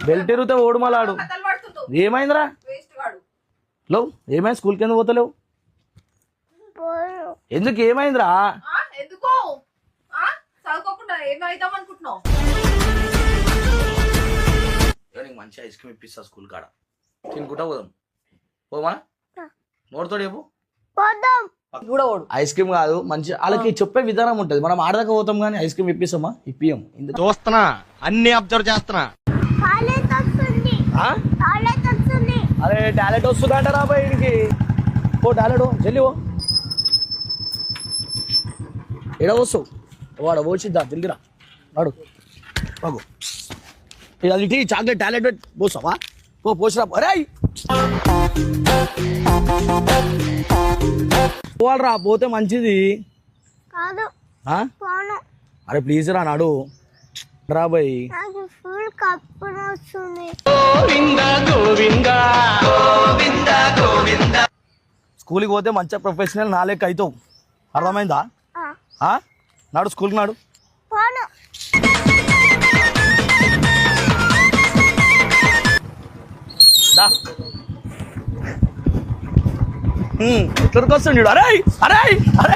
Belt ఎరిగితే ఓడు మలాడు. ఏమైందిరా లో? ఏమైంది? స్కూల్కి ఎందుకు పోతలేవు? ఎందుకు ఏమైందిరా? మంచి ఐస్ క్రీమ్ ఇప్పిస్తా స్కూల్ కాడ తినుకుంటా పోదాం. పోమా నోడుతో చెప్పు. ఐస్ క్రీమ్ కాదు మంచి వాళ్ళకి చెప్పే విధానం ఉంటది. మనం ఆడదాకా పోతాం కానీ ఐస్ క్రీమ్ ఇప్పిస్తామా? ఇప్పియం. చూస్తున్నా, అన్ని అబ్జర్వ్ చేస్తున్నా. అరే టాలెంట్ వస్తుందంట రా బయటికి. ఓ టాలెంట్ జల్లి ఓ ఎడ వస్తావు? వాడు వచ్చిద్దా తిరిగిరా వాడు బాగు అది చాక్లెట్ టాలెంట్ పోస్తావా? పోసిరా. అరే పోవాలరా, పోతే మంచిది. అరే ప్లీజ్ రా నాడు రా బాయ్. స్కూల్కి పోతే మంచిగా ప్రొఫెషనల్ నా లెక్క అవుతావు. అర్థమైందా? నాడు స్కూల్కి నాడు. ఎట్లకి వస్తుండీ? అరే అరే అరే